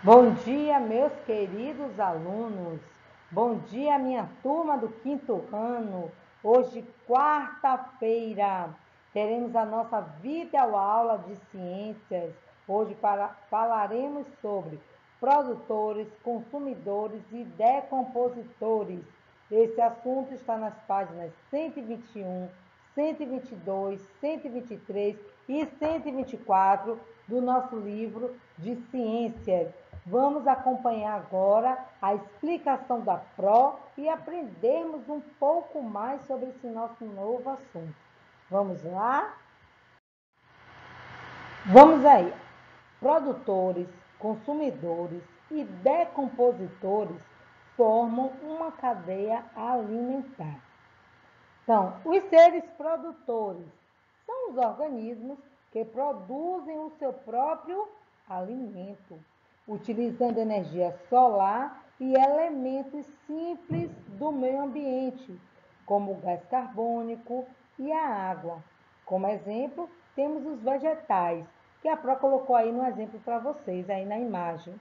Bom dia, meus queridos alunos. Bom dia, minha turma do quinto ano. Hoje, quarta-feira, teremos a nossa videoaula de ciências. Hoje falaremos sobre produtores, consumidores e decompositores. Esse assunto está nas páginas 121, 122, 123 e 124 do nosso livro de ciências. Vamos acompanhar agora a explicação da PRO e aprendermos um pouco mais sobre esse nosso novo assunto. Vamos lá? Vamos aí. Produtores, consumidores e decompositores formam uma cadeia alimentar. Então, os seres produtores são os organismos que produzem o seu próprio alimento, utilizando energia solar e elementos simples do meio ambiente, como o gás carbônico e a água. Como exemplo, temos os vegetais, que a Pro colocou aí no exemplo para vocês, aí na imagem.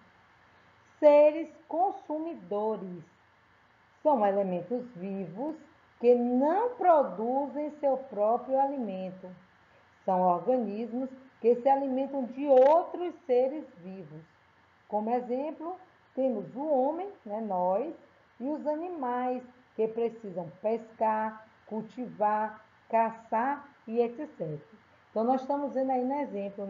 Seres consumidores são elementos vivos que não produzem seu próprio alimento. São organismos que se alimentam de outros seres vivos. Como exemplo, temos o homem, nós, e os animais que precisam pescar, cultivar, caçar e etc. Então, nós estamos vendo aí no exemplo,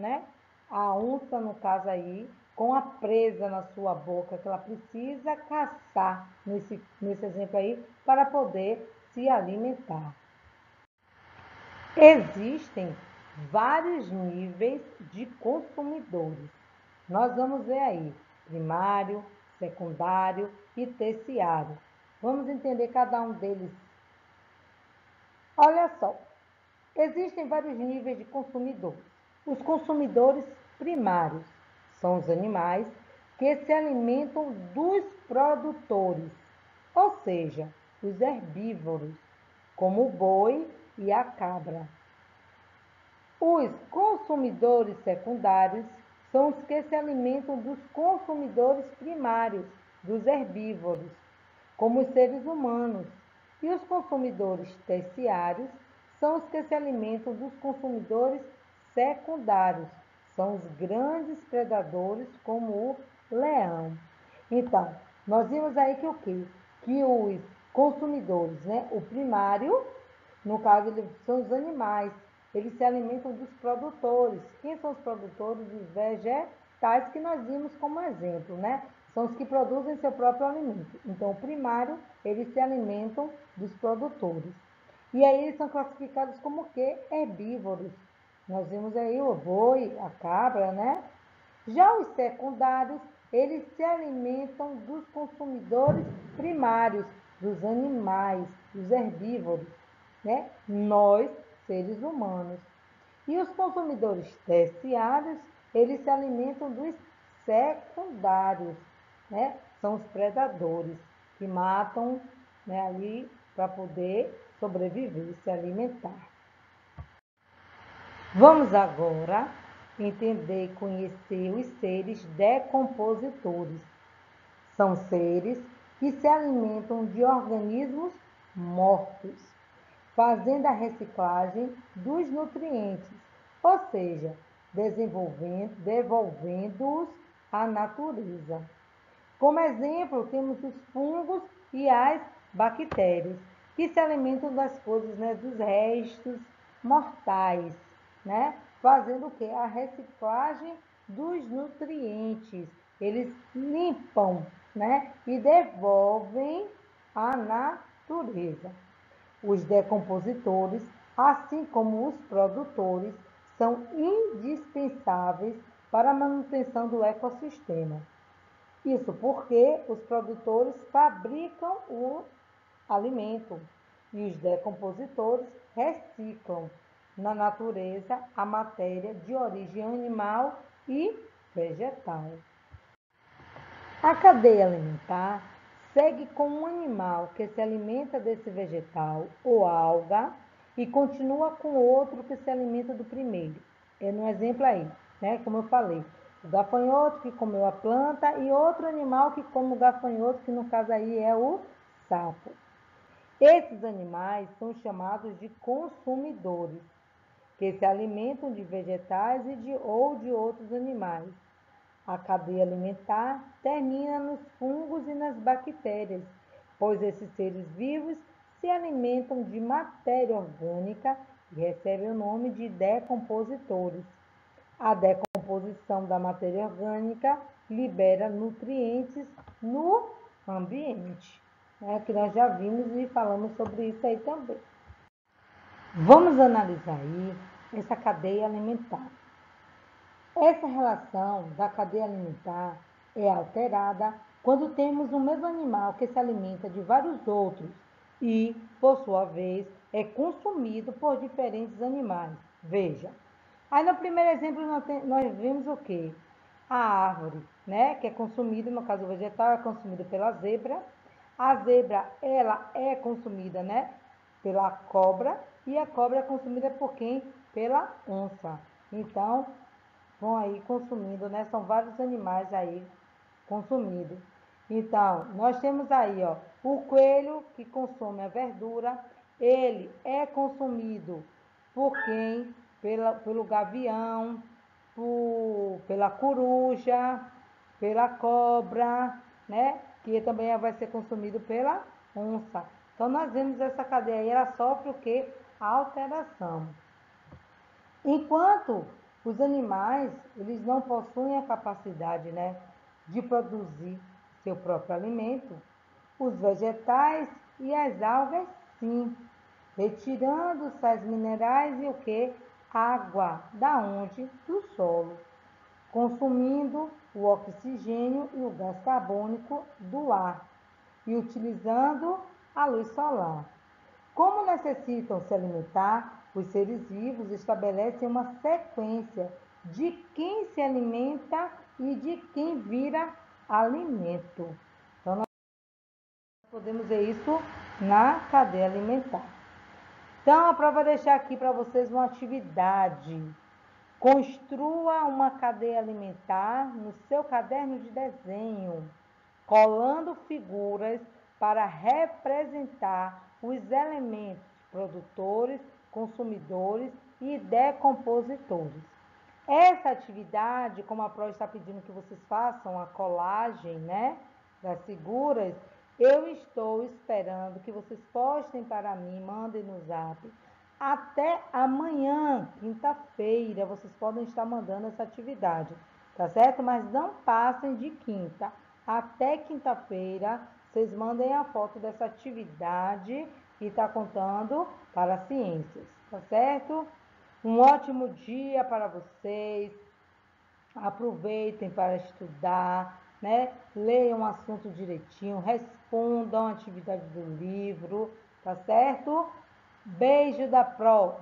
A onça, no caso aí, com a presa na sua boca, que ela precisa caçar, nesse exemplo aí, para poder se alimentar. Existem vários níveis de consumidores. Nós vamos ver aí primário, secundário e terciário. Vamos entender cada um deles. Olha só, existem vários níveis de consumidores. Os consumidores primários são os animais que se alimentam dos produtores, ou seja, os herbívoros, como o boi e a cabra. Os consumidores secundários são os que se alimentam dos consumidores primários, dos herbívoros, como os seres humanos. E os consumidores terciários são os que se alimentam dos consumidores secundários, são os grandes predadores, como o leão. Então, nós vimos aí que o quê? Que os consumidores, o primário, no caso, são os animais, eles se alimentam dos produtores. Quem são os produtores? Os vegetais que nós vimos como exemplo, São os que produzem seu próprio alimento. Então, o primário, eles se alimentam dos produtores. E aí eles são classificados como o quê? Herbívoros. Nós vimos aí o boi, a cabra, Já os secundários, eles se alimentam dos consumidores primários, dos animais, dos herbívoros, Nós, seres humanos. E os consumidores terciários, eles se alimentam dos secundários, São os predadores que matam, ali para poder sobreviver, se alimentar. Vamos agora entender e conhecer os seres decompositores. São seres que se alimentam de organismos mortos, fazendo a reciclagem dos nutrientes, ou seja, devolvendo-os à natureza. Como exemplo, temos os fungos e as bactérias, que se alimentam das coisas, dos restos mortais, Fazendo o quê? A reciclagem dos nutrientes. Eles limpam, E devolvem à natureza. Os decompositores, assim como os produtores, são indispensáveis para a manutenção do ecossistema. Isso porque os produtores fabricam o alimento e os decompositores reciclam na natureza a matéria de origem animal e vegetal. A cadeia alimentar segue com um animal que se alimenta desse vegetal ou alga e continua com outro que se alimenta do primeiro. É no exemplo aí, Como eu falei, O gafanhoto que comeu a planta e outro animal que come o gafanhoto, que no caso aí é o sapo. Esses animais são chamados de consumidores, que se alimentam de vegetais ou de outros animais. A cadeia alimentar termina nos fungos e nas bactérias, pois esses seres vivos se alimentam de matéria orgânica e recebem o nome de decompositores. A decomposição da matéria orgânica libera nutrientes no ambiente, né? Que nós já vimos e falamos sobre isso aí também. Vamos analisar aí essa cadeia alimentar. Essa relação da cadeia alimentar é alterada quando temos um mesmo animal que se alimenta de vários outros e, por sua vez, é consumido por diferentes animais. Veja, aí no primeiro exemplo nós vimos o quê? A árvore, né, que é consumida, no caso vegetal, é consumida pela zebra. A zebra, ela é consumida, né, pela cobra e a cobra é consumida por quem? Pela onça. Então, vão aí consumindo, né? São vários animais aí consumidos. Então, nós temos aí, ó, o coelho que consome a verdura, ele é consumido por quem? Pelo gavião, pela coruja, pela cobra, né? Que também vai ser consumido pela onça. Então, nós vemos essa cadeia aí, ela sofre o que? Alteração. Enquanto os animais, eles não possuem a capacidade, né, de produzir seu próprio alimento, os vegetais e as algas, sim, retirando sais minerais e o que? Água, da onde? Do solo, consumindo o oxigênio e o gás carbônico do ar e utilizando a luz solar. Como necessitam se alimentar, os seres vivos estabelecem uma sequência de quem se alimenta e de quem vira alimento. Então, nós podemos ver isso na cadeia alimentar. Então, para deixar aqui para vocês uma atividade. Construa uma cadeia alimentar no seu caderno de desenho, colando figuras para representar os elementos produtores, consumidores e decompositores. Essa atividade, como a Pro está pedindo que vocês façam a colagem, né, das figuras, eu estou esperando que vocês postem para mim, mandem no zap. Até amanhã, quinta-feira, vocês podem estar mandando essa atividade, tá certo? Mas não passem de quinta. Até quinta-feira, vocês mandem a foto dessa atividade que está contando para ciências, tá certo? Um ótimo dia para vocês. Aproveitem para estudar, né? Leiam o assunto direitinho, respondam a atividade do livro, tá certo? Beijo da Pro.